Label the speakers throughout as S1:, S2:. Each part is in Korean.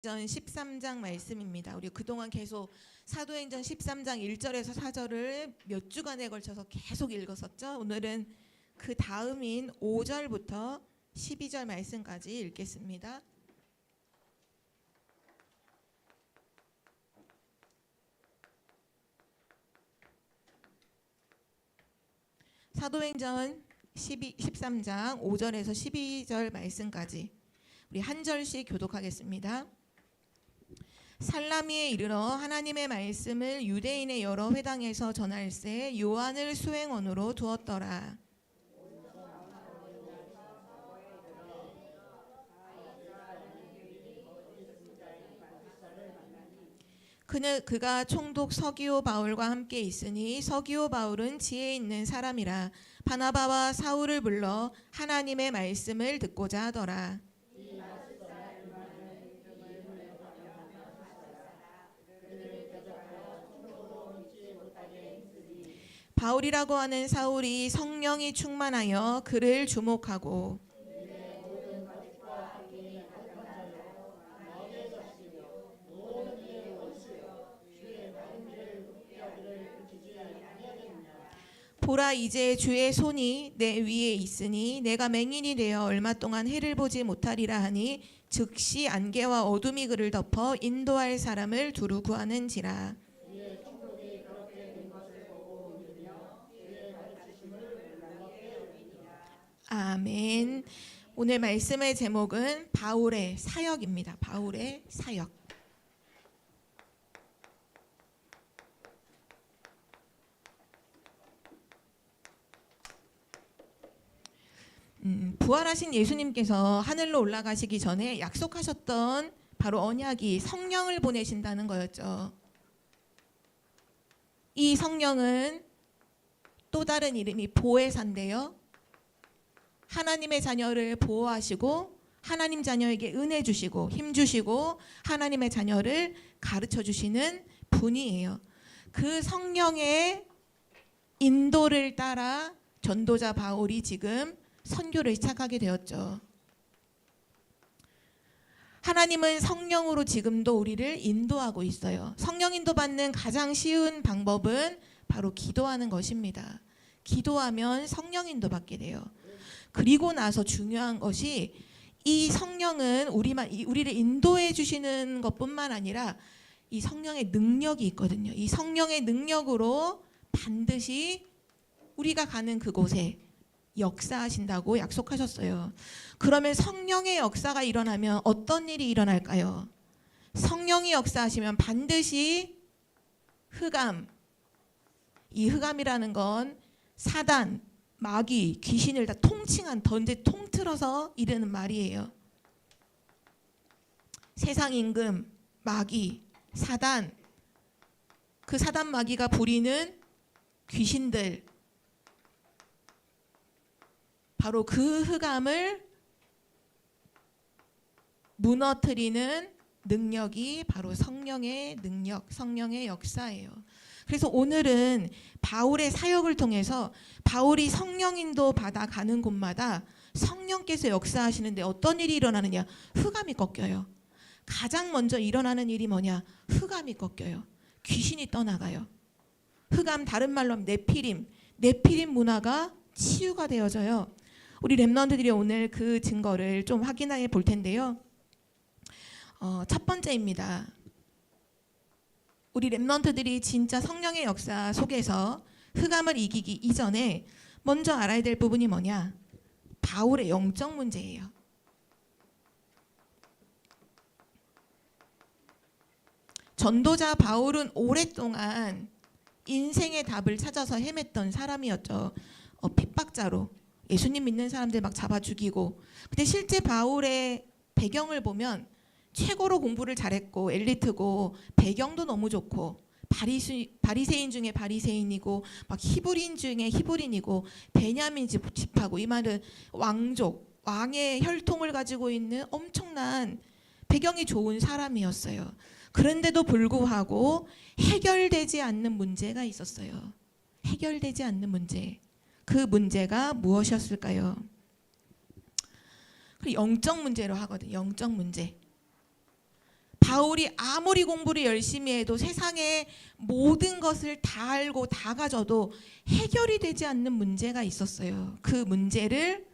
S1: 전 13장 말씀입니다. 우리 그동안 계속 사도행전 13장 1절에서 4절을 몇 주간에 걸쳐서 계속 읽었었죠. 오늘은 그 다음인 5절부터 12절 말씀까지 읽겠습니다. 사도행전 13장 5절에서 12절 말씀까지 우리 한 절씩 교독하겠습니다. 살라미에 이르러 하나님의 말씀을 유대인의 여러 회당에서 전할세 요한을 수행원으로 두었더라. 그가 총독 서기오 바울과 함께 있으니 서기오 바울은 지혜 있는 사람이라 바나바와 사울을 불러 하나님의 말씀을 듣고자 하더라. 바울이라고 하는 사울이 성령이 충만하여 그를 주목하고 보라 이제 주의 손이 내 위에 있으니 내가 맹인이 되어 얼마 동안 해를 보지 못하리라 하니 즉시 안개와 어둠이 그를 덮어 인도할 사람을 두루 구하는지라. 아멘. 오늘 말씀의 제목은 바울의 사역입니다. 바울의 사역. 부활하신 예수님께서 하늘로 올라가시기 전에 약속하셨던 바로 언약이 성령을 보내신다는 거였죠. 이 성령은 또 다른 이름이 보혜사인데요. 하나님의 자녀를 보호하시고 하나님 자녀에게 은혜 주시고 힘 주시고 하나님의 자녀를 가르쳐 주시는 분이에요. 그 성령의 인도를 따라 전도자 바울이 지금 선교를 시작하게 되었죠. 하나님은 성령으로 지금도 우리를 인도하고 있어요. 성령 인도받는 가장 쉬운 방법은 바로 기도하는 것입니다. 기도하면 성령 인도받게 돼요. 그리고 나서 중요한 것이 이 성령은 우리를 인도해 주시는 것뿐만 아니라 이 성령의 능력이 있거든요. 이 성령의 능력으로 반드시 우리가 가는 그곳에 역사하신다고 약속하셨어요. 그러면 성령의 역사가 일어나면 어떤 일이 일어날까요? 성령이 역사하시면 반드시 흑암, 이 흑암이라는 건 사단, 마귀, 귀신을 다 통틀어서 이르는 말이에요. 세상 임금, 마귀, 사단, 그 사단 마귀가 부리는 귀신들, 바로 그 흑암을 무너뜨리는 능력이 바로 성령의 능력, 성령의 역사예요. 그래서 오늘은 바울의 사역을 통해서 바울이 성령 인도 받아 가는 곳마다 성령께서 역사하시는데 어떤 일이 일어나느냐? 흑암이 꺾여요. 가장 먼저 일어나는 일이 뭐냐? 흑암이 꺾여요. 귀신이 떠나가요. 흑암, 다른 말로 하면 네피림 문화가 치유가 되어져요. 우리 렘넌트들이 오늘 그 증거를 좀 확인해 볼 텐데요. 첫 번째입니다. 우리 렘넌트들이 진짜 성령의 역사 속에서 흑암을 이기기 이전에 먼저 알아야 될 부분이 뭐냐? 바울의 영적 문제예요. 전도자 바울은 오랫동안 인생의 답을 찾아서 헤맸던 사람이었죠. 핍박자로 예수님 믿는 사람들 막 잡아 죽이고. 근데 실제 바울의 배경을 보면 최고로 공부를 잘했고 엘리트고 배경도 너무 좋고 바리새인 중에 바리새인이고 막 히브리인 중에 히브리인이고 베냐민 집하고, 이 말은 왕족, 왕의 혈통을 가지고 있는 엄청난 배경이 좋은 사람이었어요. 그런데도 불구하고 해결되지 않는 문제가 있었어요. 해결되지 않는 문제. 그 문제가 무엇이었을까요? 영적 문제로 하거든요. 영적 문제. 바울이 아무리 공부를 열심히 해도 세상의 모든 것을 다 알고 다 가져도 해결이 되지 않는 문제가 있었어요. 그 문제를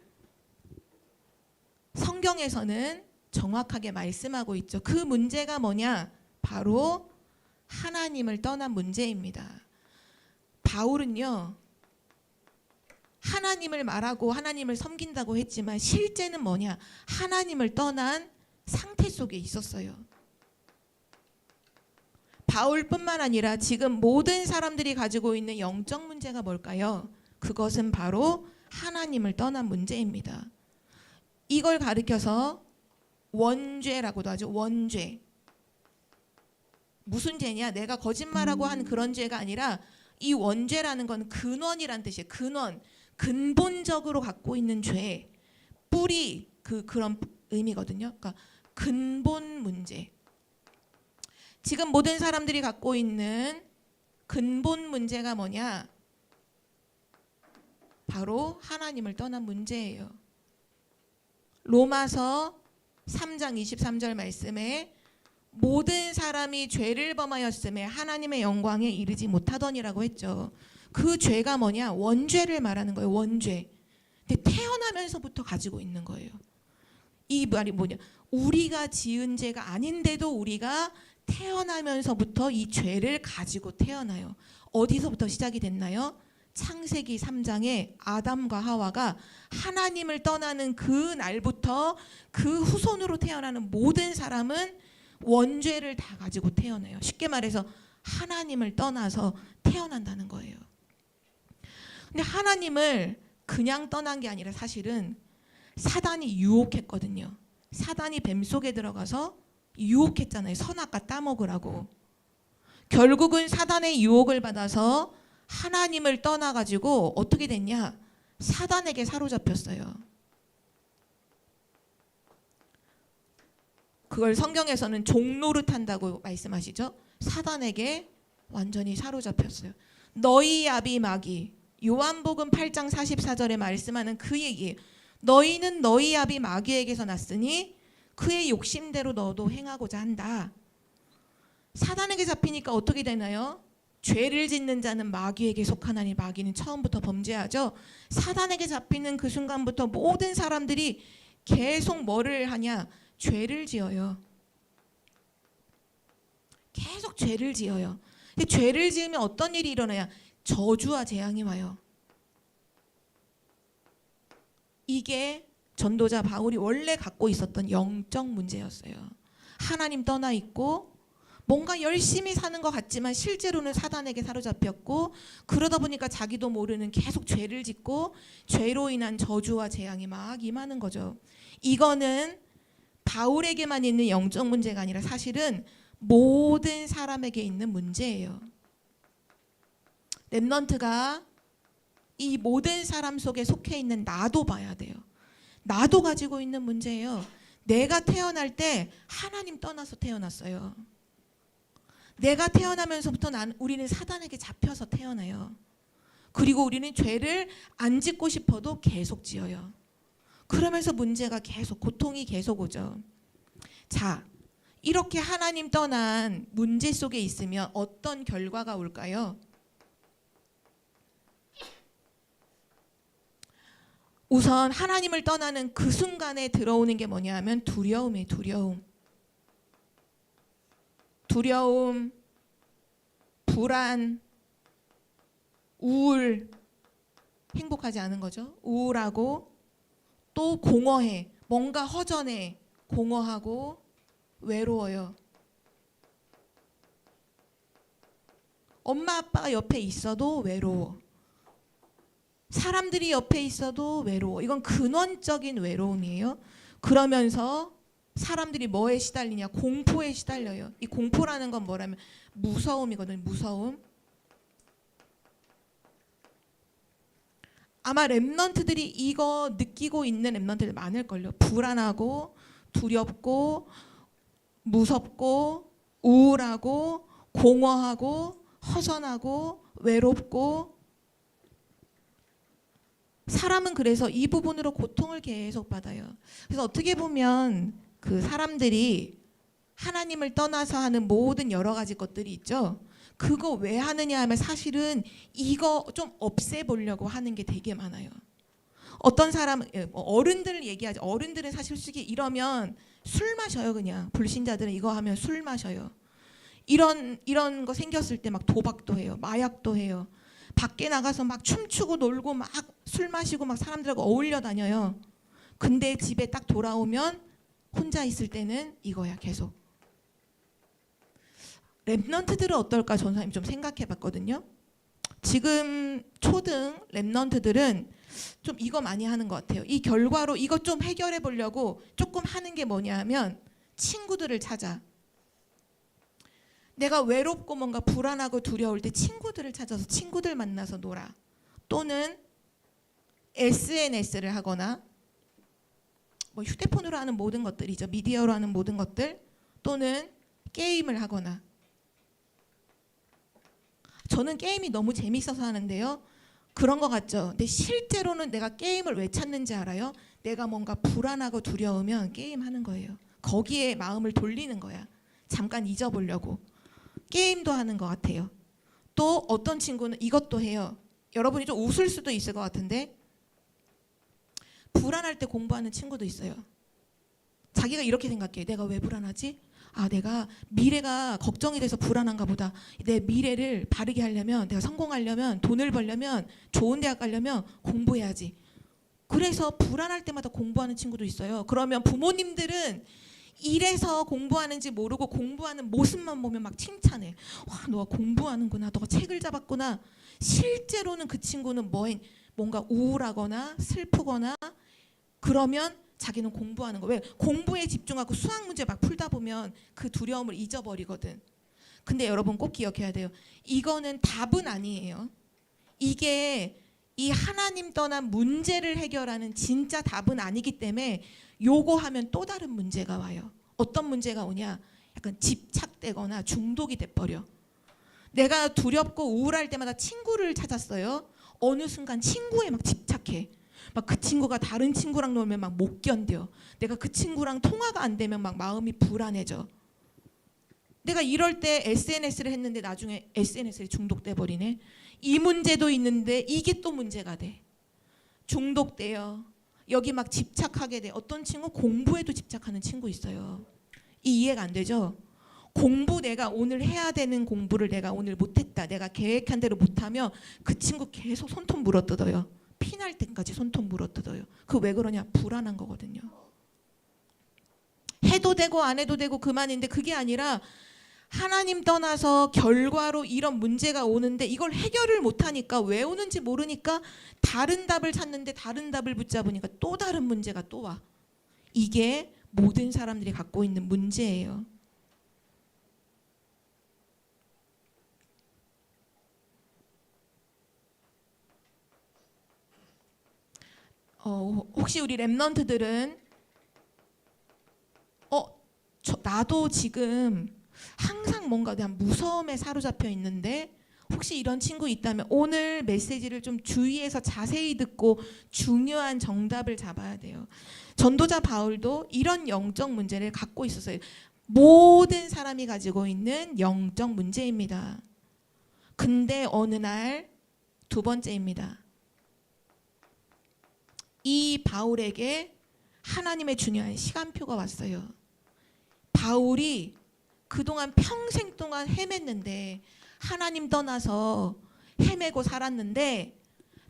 S1: 성경에서는 정확하게 말씀하고 있죠. 그 문제가 뭐냐? 바로 하나님을 떠난 문제입니다. 바울은요, 하나님을 말하고 하나님을 섬긴다고 했지만 실제는 뭐냐? 하나님을 떠난 상태 속에 있었어요. 바울뿐만 아니라 지금 모든 사람들이 가지고 있는 영적 문제가 뭘까요? 그것은 바로 하나님을 떠난 문제입니다. 이걸 가리켜서 원죄라고도 하죠. 원죄. 무슨 죄냐? 내가 거짓말하고 한 그런 죄가 아니라 이 원죄라는 건 근원이란 뜻이에요. 근원. 근본적으로 갖고 있는 죄. 뿌리. 그런 의미거든요. 그러니까 근본 문제. 지금 모든 사람들이 갖고 있는 근본 문제가 뭐냐? 바로 하나님을 떠난 문제예요. 로마서 3장 23절 말씀에 모든 사람이 죄를 범하였음에 하나님의 영광에 이르지 못하더니라고 했죠. 그 죄가 뭐냐? 원죄를 말하는 거예요. 원죄. 근데 태어나면서부터 가지고 있는 거예요. 이 말이 뭐냐? 우리가 지은 죄가 아닌데도 우리가 태어나면서부터 이 죄를 가지고 태어나요. 어디서부터 시작이 됐나요? 창세기 3장에 아담과 하와가 하나님을 떠나는 그 날부터 그 후손으로 태어나는 모든 사람은 원죄를 다 가지고 태어나요. 쉽게 말해서 하나님을 떠나서 태어난다는 거예요. 근데 하나님을 그냥 떠난 게 아니라 사실은 사단이 유혹했거든요. 사단이 뱀 속에 들어가서 유혹했잖아요. 선악과 따먹으라고. 결국은 사단의 유혹을 받아서 하나님을 떠나가지고 어떻게 됐냐? 사단에게 사로잡혔어요. 그걸 성경에서는 종노릇한다고 말씀하시죠. 사단에게 완전히 사로잡혔어요. 너희 아비 마귀. 요한복음 8장 44절에 말씀하는 그 얘기예요. 너희는 너희 아비 마귀에게서 났으니 그의 욕심대로 너도 행하고자 한다. 사단에게 잡히니까 어떻게 되나요? 죄를 짓는 자는 마귀에게 속하나니 마귀는 처음부터 범죄하죠. 사단에게 잡히는 그 순간부터 모든 사람들이 계속 뭐를 하냐? 죄를 지어요. 계속 죄를 지어요. 근데 죄를 지으면 어떤 일이 일어나냐? 저주와 재앙이 와요. 이게 전도자 바울이 원래 갖고 있었던 영적 문제였어요. 하나님 떠나 있고 뭔가 열심히 사는 것 같지만 실제로는 사단에게 사로잡혔고 그러다 보니까 자기도 모르는 계속 죄를 짓고 죄로 인한 저주와 재앙이 막 임하는 거죠. 이거는 바울에게만 있는 영적 문제가 아니라 사실은 모든 사람에게 있는 문제예요. 렘넌트가 이 모든 사람 속에 속해 있는 나도 봐야 돼요. 나도 가지고 있는 문제예요. 내가 태어날 때 하나님 떠나서 태어났어요. 내가 태어나면서부터 우리는 사단에게 잡혀서 태어나요. 그리고 우리는 죄를 안 짓고 싶어도 계속 지어요. 그러면서 문제가 계속, 고통이 계속 오죠. 자, 이렇게 하나님 떠난 문제 속에 있으면 어떤 결과가 올까요? 우선 하나님을 떠나는 그 순간에 들어오는 게 뭐냐 하면 두려움이에요. 두려움, 불안, 우울, 행복하지 않은 거죠. 우울하고 또 공허해. 뭔가 허전해. 공허하고 외로워요. 엄마 아빠가 옆에 있어도 외로워. 사람들이 옆에 있어도 외로워. 이건 근원적인 외로움이에요. 그러면서 사람들이 뭐에 시달리냐? 공포에 시달려요. 이 공포라는 건 뭐라면 무서움이거든요. 무서움. 아마 렘넌트들이 이거 느끼고 있는 렘넌트들 많을걸요. 불안하고 두렵고 무섭고 우울하고 공허하고 허전하고 외롭고 사람은 그래서 이 부분으로 고통을 계속 받아요. 그래서 어떻게 보면 그 사람들이 하나님을 떠나서 하는 모든 여러 가지 것들이 있죠. 그거 왜 하느냐 하면 사실은 이거 좀 없애보려고 하는 게 되게 많아요. 어떤 사람, 어른들 얘기하죠. 어른들은 사실 솔직히 이러면 술 마셔요. 그냥 불신자들은 이거 하면 술 마셔요. 이런 거 생겼을 때 막 도박도 해요. 마약도 해요. 밖에 나가서 막 춤추고 놀고 막 술 마시고 막 사람들하고 어울려 다녀요. 근데 집에 딱 돌아오면 혼자 있을 때는 이거야 계속. 랩넌트들은 어떨까 전사님 좀 생각해봤거든요. 지금 초등 랩넌트들은 좀 이거 많이 하는 것 같아요. 이 결과로 이것 좀 해결해 보려고 조금 하는 게 뭐냐 하면 친구들을 찾아. 내가 외롭고 뭔가 불안하고 두려울 때 친구들을 찾아서 친구들 만나서 놀아. 또는 SNS를 하거나 뭐 휴대폰으로 하는 모든 것들이죠. 미디어로 하는 모든 것들 또는 게임을 하거나. 저는 게임이 너무 재밌어서 하는데요. 그런 것 같죠. 근데 실제로는 내가 게임을 왜 찾는지 알아요? 내가 뭔가 불안하고 두려우면 게임하는 거예요. 거기에 마음을 돌리는 거야. 잠깐 잊어보려고. 게임도 하는 것 같아요. 또 어떤 친구는 이것도 해요. 여러분이 좀 웃을 수도 있을 것 같은데 불안할 때 공부하는 친구도 있어요. 자기가 이렇게 생각해. 내가 왜 불안하지? 아, 내가 미래가 걱정이 돼서 불안한가 보다. 내 미래를 바르게 하려면, 내가 성공하려면, 돈을 벌려면, 좋은 대학 가려면 공부해야지. 그래서 불안할 때마다 공부하는 친구도 있어요. 그러면 부모님들은 이래서 공부하는지 모르고 공부하는 모습만 보면 막 칭찬해. 와, 너가 공부하는구나. 너가 책을 잡았구나. 실제로는 그 친구는 뭔가 우울하거나 슬프거나 그러면 자기는 공부하는 거. 왜? 공부에 집중하고 수학 문제 막 풀다 보면 그 두려움을 잊어버리거든. 근데 여러분 꼭 기억해야 돼요. 이거는 답은 아니에요. 이게 이 하나님 떠난 문제를 해결하는 진짜 답은 아니기 때문에 요거 하면 또 다른 문제가 와요. 어떤 문제가 오냐? 약간 집착되거나 중독이 돼버려. 내가 두렵고 우울할 때마다 친구를 찾았어요. 어느 순간 친구에 막 집착해. 막 그 친구가 다른 친구랑 놀면 막 못 견뎌. 내가 그 친구랑 통화가 안 되면 막 마음이 불안해져. 내가 이럴 때 SNS를 했는데 나중에 SNS에 중독돼 버리네. 이 문제도 있는데 이게 또 문제가 돼. 중독돼요. 여기 막 집착하게 돼. 어떤 친구 공부에도 집착하는 친구 있어요. 이해가 안 되죠? 공부 내가 오늘 해야 되는 공부를 내가 오늘 못했다. 내가 계획한 대로 못하면 그 친구 계속 손톱 물어뜯어요. 피날 때까지 손톱 물어뜯어요. 그 왜 그러냐? 불안한 거거든요. 해도 되고 안 해도 되고 그만인데 그게 아니라 하나님 떠나서 결과로 이런 문제가 오는데 이걸 해결을 못하니까 왜 오는지 모르니까 다른 답을 찾는데 다른 답을 붙잡으니까 또 다른 문제가 또 와. 이게 모든 사람들이 갖고 있는 문제예요. 혹시 우리 랩넌트들은 나도 지금 항상 뭔가 대한 무서움에 사로잡혀 있는데 혹시 이런 친구 있다면 오늘 메시지를 좀 주의해서 자세히 듣고 중요한 정답을 잡아야 돼요. 전도자 바울도 이런 영적 문제를 갖고 있었어요. 모든 사람이 가지고 있는 영적 문제입니다. 근데 어느 날 두 번째입니다. 이 바울에게 하나님의 중요한 시간표가 왔어요. 바울이 그동안 평생 동안 헤맸는데 하나님 떠나서 헤매고 살았는데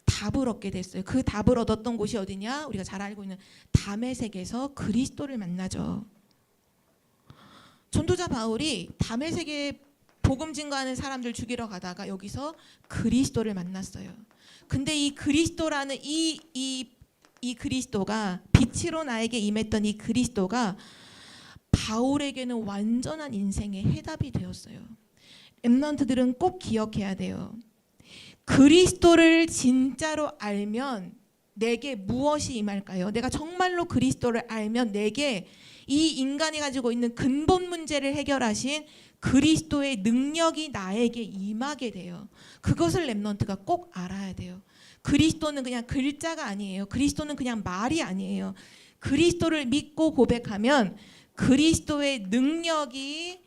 S1: 답을 얻게 됐어요. 그 답을 얻었던 곳이 어디냐? 우리가 잘 알고 있는 다메섹에서 그리스도를 만나죠. 전도자 바울이 다메섹에 복음 증거하는 사람들 죽이러 가다가 여기서 그리스도를 만났어요. 근데 이 그리스도라는 이 그리스도가 빛으로 나에게 임했던 이 그리스도가 바울에게는 완전한 인생의 해답이 되었어요. 랩넌트들은 꼭 기억해야 돼요. 그리스도를 진짜로 알면 내게 무엇이 임할까요? 내가 정말로 그리스도를 알면 내게 이 인간이 가지고 있는 근본 문제를 해결하신 그리스도의 능력이 나에게 임하게 돼요. 그것을 랩넌트가 꼭 알아야 돼요. 그리스도는 그냥 글자가 아니에요. 그리스도는 그냥 말이 아니에요. 그리스도를 믿고 고백하면 그리스도의 능력이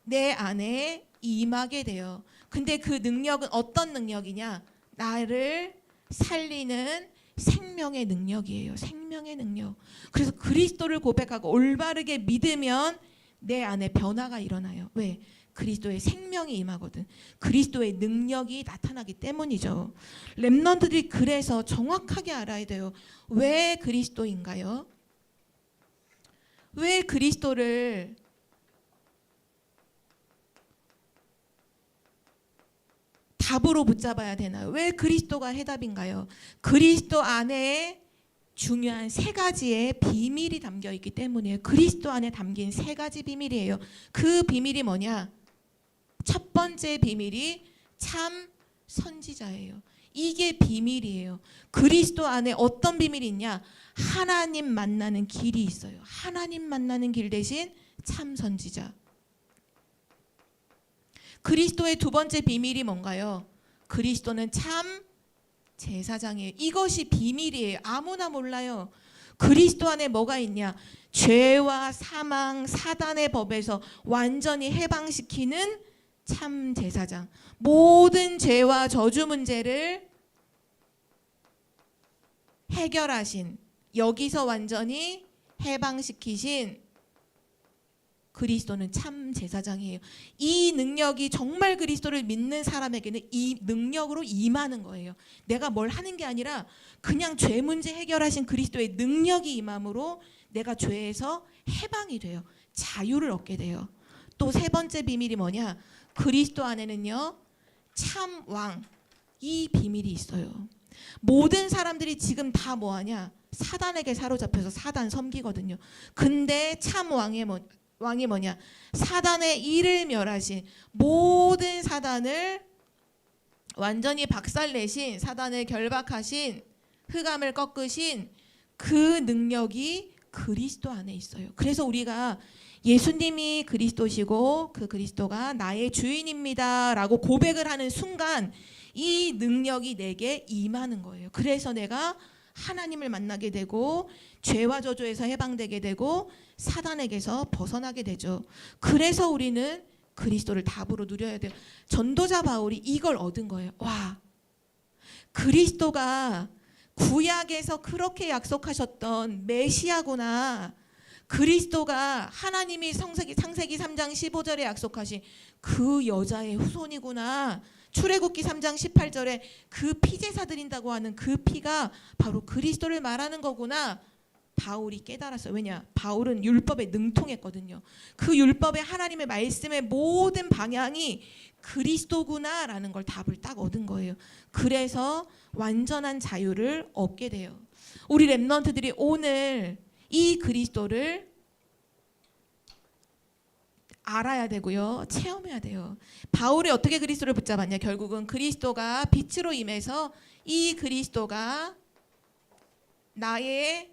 S1: 내 안에 임하게 돼요. 근데 그 능력은 어떤 능력이냐? 나를 살리는 생명의 능력이에요. 생명의 능력. 그래서 그리스도를 고백하고 올바르게 믿으면 내 안에 변화가 일어나요. 왜? 그리스도의 생명이 임하거든. 그리스도의 능력이 나타나기 때문이죠. 렘넌트들이 그래서 정확하게 알아야 돼요. 왜 그리스도인가요? 왜 그리스도를 답으로 붙잡아야 되나요? 왜 그리스도가 해답인가요? 그리스도 안에 중요한 세 가지의 비밀이 담겨 있기 때문이에요. 그리스도 안에 담긴 세 가지 비밀이에요. 그 비밀이 뭐냐? 첫 번째 비밀이 참 선지자예요. 이게 비밀이에요. 그리스도 안에 어떤 비밀이 있냐? 하나님 만나는 길이 있어요. 하나님 만나는 길 대신 참 선지자. 그리스도의 두 번째 비밀이 뭔가요? 그리스도는 참 제사장이에요. 이것이 비밀이에요. 아무나 몰라요. 그리스도 안에 뭐가 있냐? 죄와 사망, 사단의 법에서 완전히 해방시키는 참 제사장. 모든 죄와 저주 문제를 해결하신, 여기서 완전히 해방시키신 그리스도는 참 제사장이에요. 이 능력이 정말 그리스도를 믿는 사람에게는 이 능력으로 임하는 거예요. 내가 뭘 하는 게 아니라 그냥 죄 문제 해결하신 그리스도의 능력이 임함으로 내가 죄에서 해방이 돼요. 자유를 얻게 돼요. 또 세 번째 비밀이 뭐냐? 그리스도 안에는요, 참 왕, 이 비밀이 있어요. 모든 사람들이 지금 다 뭐하냐? 사단에게 사로잡혀서 사단 섬기거든요. 근데 참 왕이 뭐냐? 사단의 일을 멸하신, 모든 사단을 완전히 박살내신, 사단을 결박하신, 흑암을 꺾으신 그 능력이 그리스도 안에 있어요. 그래서 우리가 예수님이 그리스도시고 그 그리스도가 나의 주인입니다 라고 고백을 하는 순간 이 능력이 내게 임하는 거예요. 그래서 내가 하나님을 만나게 되고 죄와 저주에서 해방되게 되고 사단에게서 벗어나게 되죠. 그래서 우리는 그리스도를 답으로 누려야 돼요. 전도자 바울이 이걸 얻은 거예요. 와, 그리스도가 구약에서 그렇게 약속하셨던 메시아구나. 그리스도가 하나님이 창세기 3장 15절에 약속하신 그 여자의 후손이구나. 출애굽기 3장 18절에 그 피제사 드린다고 하는 그 피가 바로 그리스도를 말하는 거구나. 바울이 깨달았어요. 왜냐? 바울은 율법에 능통했거든요. 그 율법의 하나님의 말씀의 모든 방향이 그리스도구나라는 걸 답을 딱 얻은 거예요. 그래서 완전한 자유를 얻게 돼요. 우리 렘넌트들이 오늘 이 그리스도를 알아야 되고요. 체험해야 돼요. 바울이 어떻게 그리스도를 붙잡았냐? 결국은 그리스도가 빛으로 임해서 이 그리스도가 나의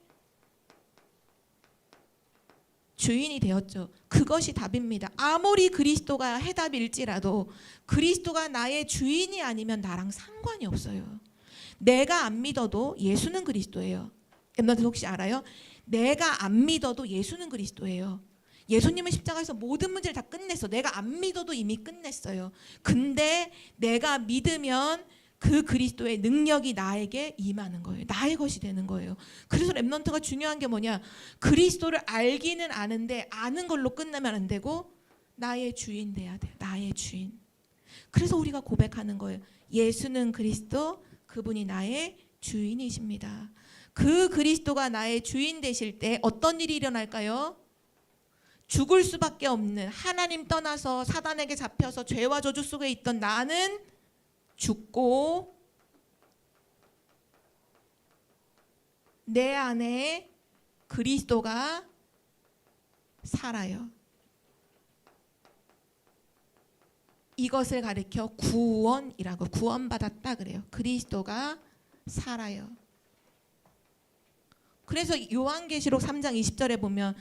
S1: 주인이 되었죠. 그것이 답입니다. 아무리 그리스도가 해답일지라도 그리스도가 나의 주인이 아니면 나랑 상관이 없어요. 내가 안 믿어도 예수는 그리스도예요. 엠너들 혹시 알아요? 내가 안 믿어도 예수는 그리스도예요. 예수님은 십자가에서 모든 문제를 다 끝냈어. 내가 안 믿어도 이미 끝냈어요. 근데 내가 믿으면 그 그리스도의 능력이 나에게 임하는 거예요. 나의 것이 되는 거예요. 그래서 렘넌트가 중요한 게 뭐냐? 그리스도를 알기는 아는데 아는 걸로 끝나면 안 되고 나의 주인 돼야 돼요. 나의 주인. 그래서 우리가 고백하는 거예요. 예수는 그리스도, 그분이 나의 주인이십니다. 그 그리스도가 나의 주인 되실 때 어떤 일이 일어날까요? 죽을 수밖에 없는, 하나님 떠나서 사단에게 잡혀서 죄와 저주 속에 있던 나는 죽고 내 안에 그리스도가 살아요. 이것을 가리켜 구원이라고, 구원받았다 그래요. 그리스도가 살아요. 그래서 요한계시록 3장 20절에 보면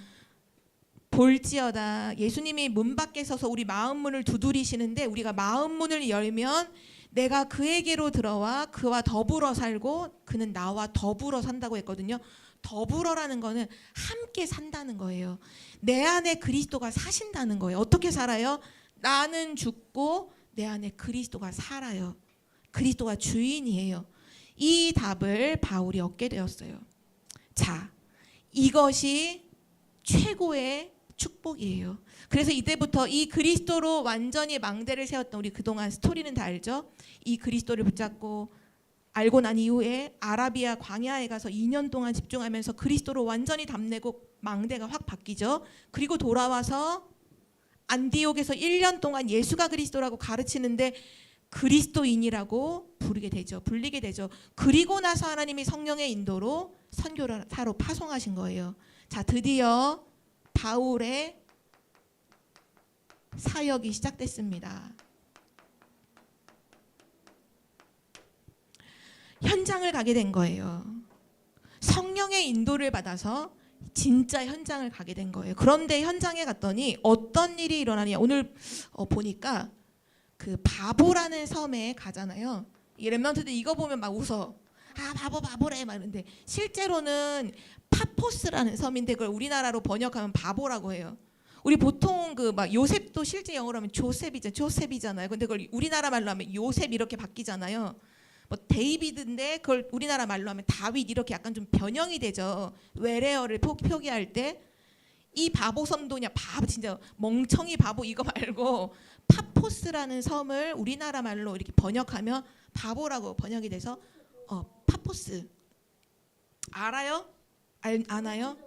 S1: 볼지어다, 예수님이 문 밖에 서서 우리 마음 문을 두드리시는데 우리가 마음 문을 열면 내가 그에게로 들어와 그와 더불어 살고 그는 나와 더불어 산다고 했거든요. 더불어라는 거는 함께 산다는 거예요. 내 안에 그리스도가 사신다는 거예요. 어떻게 살아요? 나는 죽고 내 안에 그리스도가 살아요. 그리스도가 주인이에요. 이 답을 바울이 얻게 되었어요. 자, 이것이 최고의 축복이에요. 그래서 이때부터 이 그리스도로 완전히 망대를 세웠던, 우리 그동안 스토리는 다 알죠? 이 그리스도를 붙잡고 알고 난 이후에 아라비아 광야에 가서 2년 동안 집중하면서 그리스도로 완전히 답내고 망대가 확 바뀌죠. 그리고 돌아와서 안디옥에서 1년 동안 예수가 그리스도라고 가르치는데 그리스도인이라고 불리게 되죠. 그리고 나서 하나님이 성령의 인도로 선교사로 파송하신 거예요. 자, 드디어 바울의 사역이 시작됐습니다. 현장을 가게 된 거예요. 성령의 인도를 받아서 진짜 현장을 가게 된 거예요. 그런데 현장에 갔더니 어떤 일이 일어나냐. 오늘 보니까 그 바보라는 섬에 가잖아요. 이 렘넌트들 이거 보면 막 웃어. 아, 바보래 막 이러는데 실제로는 파포스라는 섬인데 그걸 우리나라로 번역하면 바보라고 해요. 우리 보통 그 막 요셉도 실제 영어로 하면 조셉이잖아요. 근데 그걸 우리나라 말로 하면 요셉 이렇게 바뀌잖아요. 뭐 데이비드인데 그걸 우리나라 말로 하면 다윗 이렇게 약간 좀 변형이 되죠. 외래어를 표기할 때. 이 바보섬도 그냥 바보, 진짜 멍청이 바보 이거 말고 파포스라는 섬을 우리나라 말로 이렇게 번역하면 바보라고 번역이 돼서 파포스 알아요? 아나요?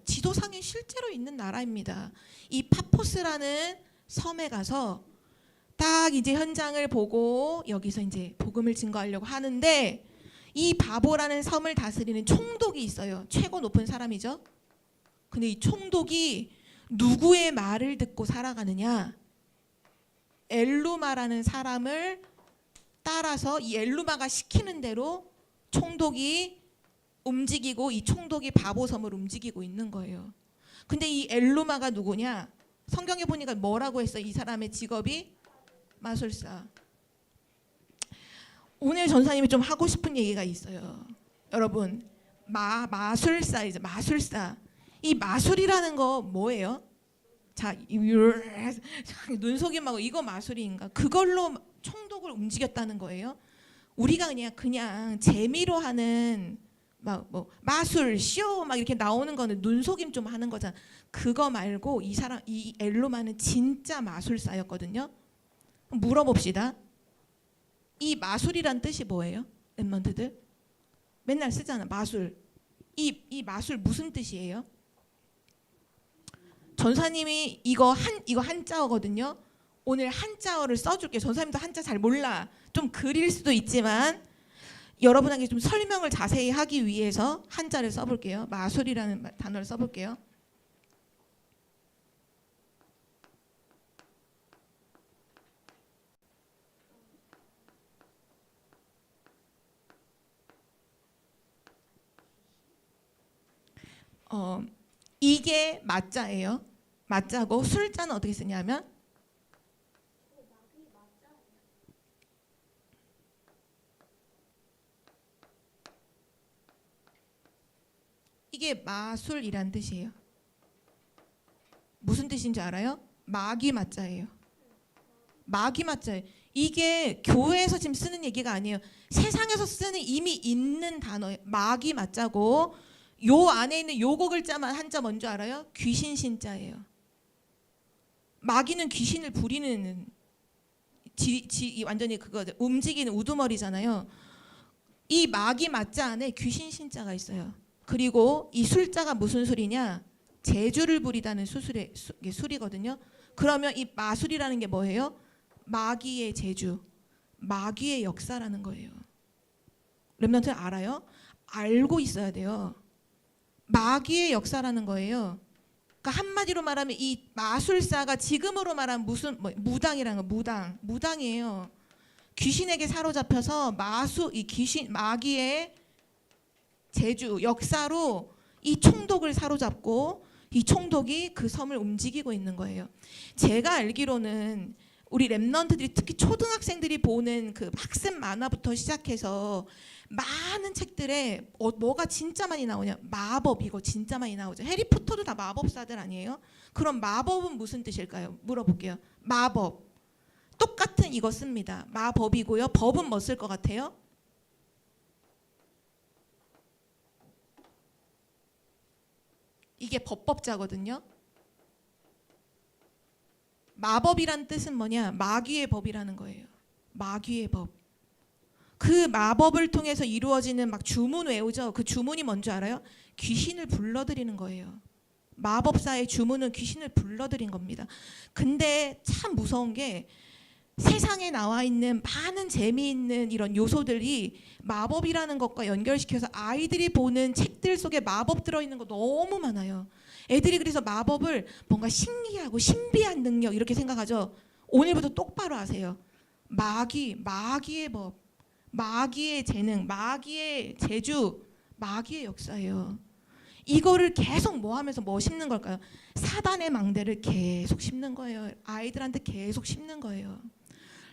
S1: 지도상에 실제로 있는 나라입니다. 이 파포스라는 섬에 가서 딱 이제 현장을 보고 여기서 이제 복음을 증거하려고 하는데 이 바보라는 섬을 다스리는 총독이 있어요. 최고 높은 사람이죠. 근데 이 총독이 누구의 말을 듣고 살아가느냐? 엘루마라는 사람을 따라서 이 엘루마가 시키는 대로 총독이 움직이고 이 총독이 바보섬을 움직이고 있는 거예요. 근데 이 엘루마가 누구냐? 성경에 보니까 뭐라고 했어? 이 사람의 직업이 마술사. 오늘 전사님이 좀 하고 싶은 얘기가 있어요. 여러분, 마술사이죠. 마술사. 이 마술이라는 거 뭐예요? 자, 눈속임하고 이거 마술인가? 그걸로 총독을 움직였다는 거예요. 우리가 그냥 재미로 하는 뭐 마술 쇼 막 이렇게 나오는 거는 눈속임 좀 하는 거잖아. 그거 말고 이 엘로마는 진짜 마술사였거든요. 물어봅시다. 이 마술이란 뜻이 뭐예요? 랩런트들 맨날 쓰잖아. 마술. 이 마술 무슨 뜻이에요? 전사님이 이거 한자어거든요. 오늘 한자어를 써줄게요. 전사님도 한자 잘 몰라. 좀 그릴 수도 있지만 여러분에게 좀 설명을 자세히 하기 위해서 한자를 써볼게요. 마술이라는 단어를 써볼게요. 이게 맞자예요. 맞자고 술자는 어떻게 쓰냐면 이게 마술이란 뜻이에요. 무슨 뜻인지 알아요? 마귀 맞자예요. 마귀 맞자예요. 이게 교회에서 지금 쓰는 얘기가 아니에요. 세상에서 쓰는 이미 있는 단어예요. 마귀 맞자고 요 안에 있는 요거 글자만 한자 뭔지 알아요? 귀신 신자예요. 마귀는 귀신을 부리는 완전히 그거 움직이는 우두머리잖아요. 이 마귀 맞자 안에 귀신 신자가 있어요. 그리고 이 술자가 무슨 술이냐? 재주를 부리다는 술이거든요. 그러면 이 마술이라는 게 뭐예요? 마귀의 재주, 마귀의 역사라는 거예요. 렘넌트는 알아요? 알고 있어야 돼요. 마귀의 역사라는 거예요. 그러니까 한마디로 말하면 이 마술사가 지금으로 말하면 무슨 무당이라는 거, 무당이에요. 귀신에게 사로잡혀서 마귀의 재주, 역사로 이 총독을 사로잡고 이 총독이 그 섬을 움직이고 있는 거예요. 제가 알기로는 우리 렘넌트들이 특히 초등학생들이 보는 그 학습 만화부터 시작해서 많은 책들에 뭐가 진짜 많이 나오냐? 마법, 이거 진짜 많이 나오죠. 해리포터도 다 마법사들 아니에요? 그럼 마법은 무슨 뜻일까요? 물어볼게요. 마법. 똑같은 이거 씁니다. 마법이고요. 법은 뭐 쓸 것 같아요? 이게 법법자거든요. 마법이란 뜻은 뭐냐? 마귀의 법이라는 거예요. 마귀의 법. 그 마법을 통해서 이루어지는 막 주문 외우죠. 그 주문이 뭔지 알아요? 귀신을 불러들이는 거예요. 마법사의 주문은 귀신을 불러들인 겁니다. 근데 참 무서운 게 세상에 나와 있는 많은 재미있는 이런 요소들이 마법이라는 것과 연결시켜서 아이들이 보는 책들 속에 마법 들어있는 거 너무 많아요. 애들이 그래서 마법을 뭔가 신기하고 신비한 능력 이렇게 생각하죠. 오늘부터 똑바로 아세요. 마귀의 법, 마귀의 재능, 마귀의 재주, 마귀의 역사예요. 이거를 계속 뭐 하면서 뭐 심는 걸까요? 사단의 망대를 계속 심는 거예요. 아이들한테 계속 심는 거예요.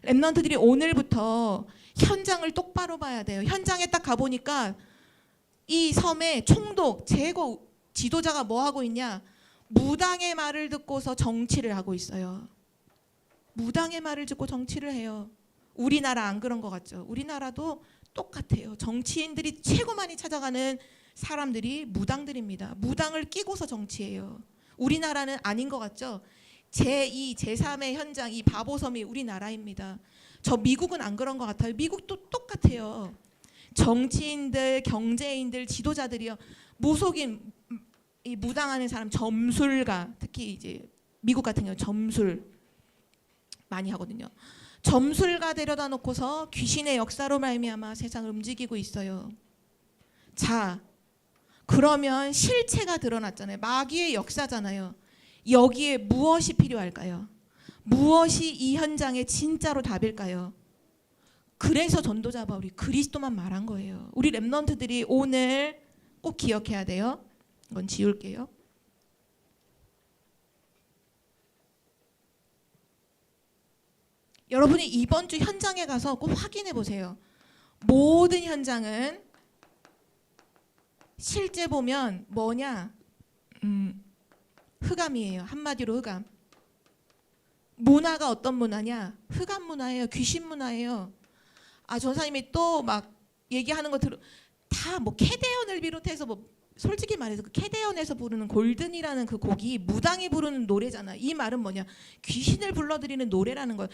S1: 랩런트들이 오늘부터 현장을 똑바로 봐야 돼요. 현장에 딱 가보니까 이 섬에 총독, 제거 지도자가 뭐 하고 있냐? 무당의 말을 듣고서 정치를 하고 있어요. 무당의 말을 듣고 정치를 해요. 우리나라 안 그런 것 같죠? 우리나라도 똑같아요. 정치인들이 최고 많이 찾아가는 사람들이 무당들입니다. 무당을 끼고서 정치해요. 우리나라는 아닌 것 같죠? 제2, 제3의 현장, 이 바보섬이 우리나라입니다. 저 미국은 안 그런 것 같아요. 미국도 똑같아요. 정치인들, 경제인들, 지도자들이요. 무속인, 이 무당하는 사람, 점술가, 특히 이제 미국 같은 경우 점술 많이 하거든요. 점술가 데려다 놓고서 귀신의 역사로 말미암아 세상을 움직이고 있어요. 자, 그러면 실체가 드러났잖아요. 마귀의 역사잖아요. 여기에 무엇이 필요할까요? 무엇이 이 현장의 진짜로 답일까요? 그래서 전도자 바울이 그리스도만 말한 거예요. 우리 랩런트들이 오늘 꼭 기억해야 돼요. 이건 지울게요. 여러분이 이번 주 현장에 가서 꼭 확인해 보세요. 모든 현장은 실제 보면 뭐냐? 흑암이에요. 한마디로 흑암. 문화가 어떤 문화냐? 흑암 문화예요. 귀신 문화예요. 아, 전사님이 또 막 얘기하는 거 들어 다 뭐 캐데언을 비롯해서 뭐 솔직히 말해서 그 캐데언에서 부르는 골든이라는 그 곡이 무당이 부르는 노래잖아. 이 말은 뭐냐? 귀신을 불러들이는 노래라는 거예요.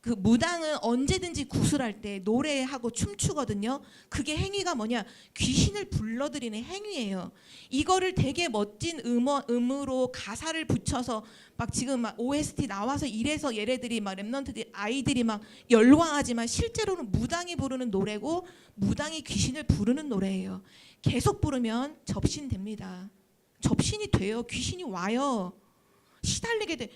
S1: 그 무당은 언제든지 구슬할 때 노래하고 춤추거든요. 그게 행위가 뭐냐? 귀신을 불러들이는 행위예요. 이거를 되게 멋진 음으로 가사를 붙여서 막 지금 막 OST 나와서 이래서 얘네들이 막 랩런트들 아이들이 막 열광하지만 실제로는 무당이 부르는 노래고 무당이 귀신을 부르는 노래예요. 계속 부르면 접신됩니다. 접신이 돼요. 귀신이 와요. 시달리게 돼.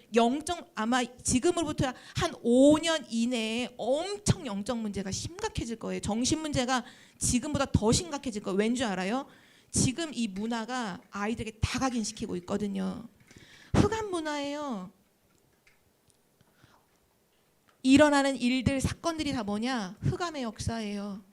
S1: 아마 지금으로부터 한 5년 이내에 엄청 영적 문제가 심각해질 거예요. 정신 문제가 지금보다 더 심각해질 거예요. 왠 줄 알아요? 지금 이 문화가 아이들에게 다 각인시키고 있거든요. 흑암 문화예요. 일어나는 일들, 사건들이 다 뭐냐? 흑암의 역사예요.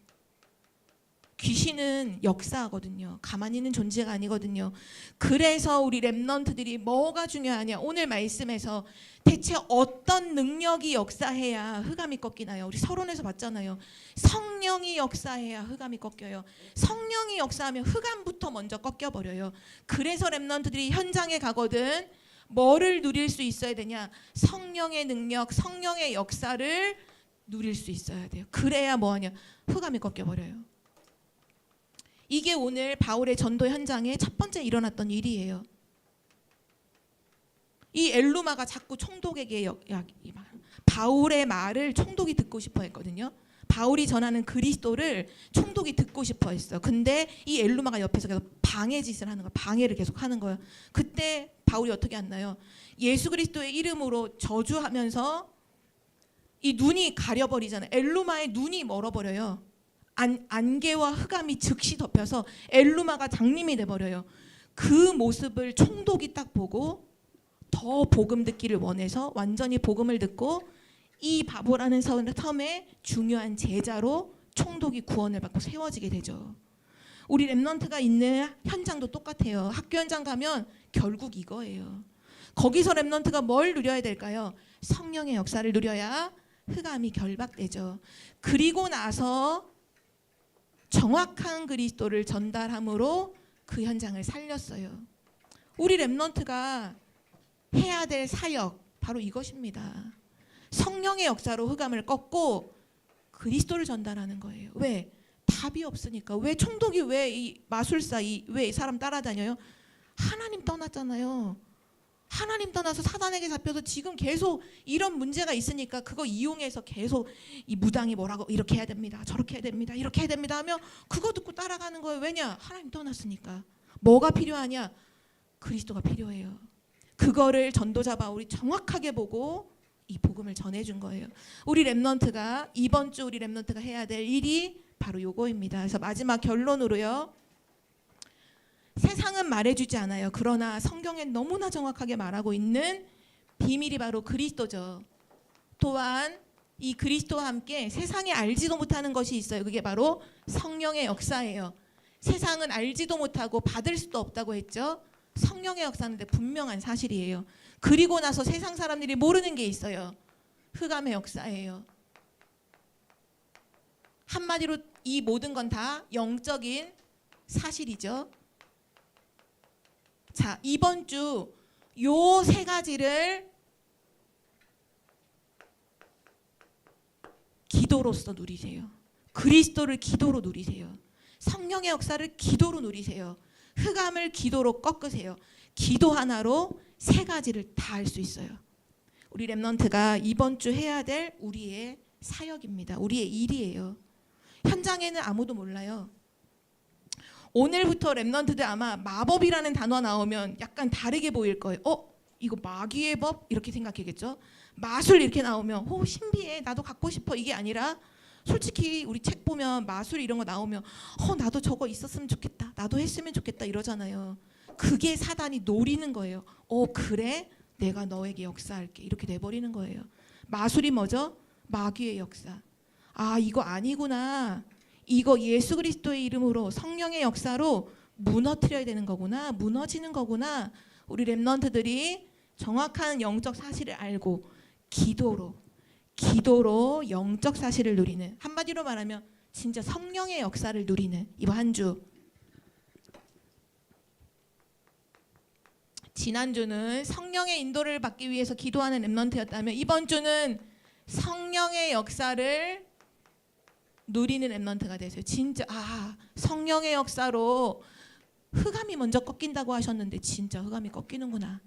S1: 귀신은 역사하거든요. 가만히 있는 존재가 아니거든요. 그래서 우리 랩런트들이 뭐가 중요하냐? 오늘 말씀에서 대체 어떤 능력이 역사해야 흑암이 꺾이나요? 우리 서론에서 봤잖아요. 성령이 역사해야 흑암이 꺾여요. 성령이 역사하면 흑암부터 먼저 꺾여버려요. 그래서 랩런트들이 현장에 가거든 뭐를 누릴 수 있어야 되냐? 성령의 능력, 성령의 역사를 누릴 수 있어야 돼요. 그래야 뭐하냐? 흑암이 꺾여버려요. 이게 오늘 바울의 전도 현장에 첫 번째 일어났던 일이에요. 이 엘루마가 자꾸 총독에게 바울의 말을 총독이 듣고 싶어 했거든요. 바울이 전하는 그리스도를 총독이 듣고 싶어 했어. 근데 이 엘루마가 옆에서 계속 방해짓을 하는 거야. 방해를 계속 하는 거예요. 그때 바울이 어떻게 했나요? 예수 그리스도의 이름으로 저주하면서 이 눈이 가려버리잖아요. 엘루마의 눈이 멀어버려요. 안개와 흑암이 즉시 덮여서 엘루마가 장님이 돼버려요. 그 모습을 총독이 딱 보고 더 복음 듣기를 원해서 완전히 복음을 듣고 이 바보라는 섬에 중요한 제자로 총독이 구원을 받고 세워지게 되죠. 우리 렘넌트가 있는 현장도 똑같아요. 학교 현장 가면 결국 이거예요. 거기서 렘넌트가 뭘 누려야 될까요? 성령의 역사를 누려야 흑암이 결박되죠. 그리고 나서 정확한 그리스도를 전달함으로 그 현장을 살렸어요. 우리 렘넌트가 해야 될 사역 바로 이것입니다. 성령의 역사로 흑암을 꺾고 그리스도를 전달하는 거예요. 왜? 답이 없으니까. 왜 총독이 왜 이 마술사 왜 이 사람 따라다녀요? 하나님 떠났잖아요. 하나님 떠나서 사단에게 잡혀서 지금 계속 이런 문제가 있으니까 그거 이용해서 계속 이 무당이 뭐라고 이렇게 해야 됩니다. 저렇게 해야 됩니다. 이렇게 해야 됩니다 하면 그거 듣고 따라가는 거예요. 왜냐? 하나님 떠났으니까. 뭐가 필요하냐? 그리스도가 필요해요. 그거를 전도자 바울이 정확하게 보고 이 복음을 전해준 거예요. 우리 렘넌트가 이번 주 우리 렘넌트가 해야 될 일이 바로 요거입니다. 그래서 마지막 결론으로요. 세상은 말해주지 않아요. 그러나 성경엔 너무나 정확하게 말하고 있는 비밀이 바로 그리스도죠. 또한 이 그리스도와 함께 세상이 알지도 못하는 것이 있어요. 그게 바로 성령의 역사예요. 세상은 알지도 못하고 받을 수도 없다고 했죠. 성령의 역사는 분명한 사실이에요. 그리고 나서 세상 사람들이 모르는 게 있어요. 흑암의 역사예요. 한마디로 이 모든 건 다 영적인 사실이죠. 자, 이번 주 요 세 가지를 기도로서 누리세요. 그리스도를 기도로 누리세요. 성령의 역사를 기도로 누리세요. 흑암을 기도로 꺾으세요. 기도 하나로 세 가지를 다 할 수 있어요. 우리 렘넌트가 이번 주 해야 될 우리의 사역입니다. 우리의 일이에요. 현장에는 아무도 몰라요. 오늘부터 렘넌트들 아마 마법이라는 단어 나오면 약간 다르게 보일 거예요. 이거 마귀의 법? 이렇게 생각하겠죠. 마술 이렇게 나오면 신비해. 나도 갖고 싶어. 이게 아니라 솔직히 우리 책 보면 마술 이런 거 나오면 나도 저거 있었으면 좋겠다. 나도 했으면 좋겠다 이러잖아요. 그게 사단이 노리는 거예요. 그래? 내가 너에게 역사할게. 이렇게 돼버리는 거예요. 마술이 뭐죠? 마귀의 역사. 이거 아니구나. 이거 예수 그리스도의 이름으로 성령의 역사로 무너뜨려야 되는 거구나. 무너지는 거구나. 우리 렘넌트들이 정확한 영적 사실을 알고 기도로 영적 사실을 누리는, 한마디로 말하면 진짜 성령의 역사를 누리는 이번 한 주. 지난주는 성령의 인도를 받기 위해서 기도하는 렘넌트였다면 이번 주는 성령의 역사를 누리는 렘넌트가 되세요. 진짜 성령의 역사로 흑암이 먼저 꺾인다고 하셨는데 진짜 흑암이 꺾이는구나.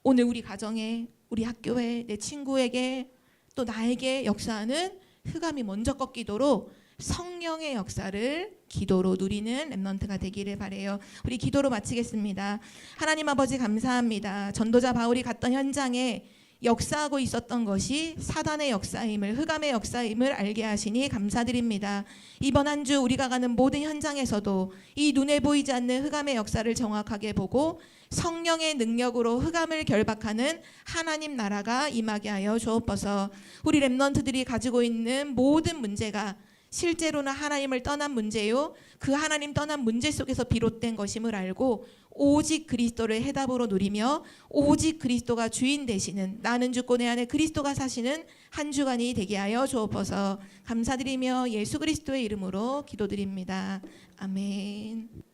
S1: 오늘 우리 가정에, 우리 학교에, 내 친구에게 또 나에게 역사하는 흑암이 먼저 꺾이도록 성령의 역사를 기도로 누리는 렘넌트가 되기를 바라요. 우리 기도로 마치겠습니다. 하나님 아버지 감사합니다. 전도자 바울이 갔던 현장에 역사하고 있었던 것이 사단의 역사임을, 흑암의 역사임을 알게 하시니 감사드립니다. 이번 한 주 우리가 가는 모든 현장에서도 이 눈에 보이지 않는 흑암의 역사를 정확하게 보고 성령의 능력으로 흑암을 결박하는 하나님 나라가 임하게 하여 주옵소서. 우리 렘넌트들이 가지고 있는 모든 문제가 실제로는 하나님을 떠난 문제요, 그 하나님 떠난 문제 속에서 비롯된 것임을 알고 오직 그리스도를 해답으로 누리며 오직 그리스도가 주인 되시는, 나는 죽고 내 안에 그리스도가 사시는 한 주간이 되게 하여 주옵소서. 감사드리며 예수 그리스도의 이름으로 기도드립니다. 아멘.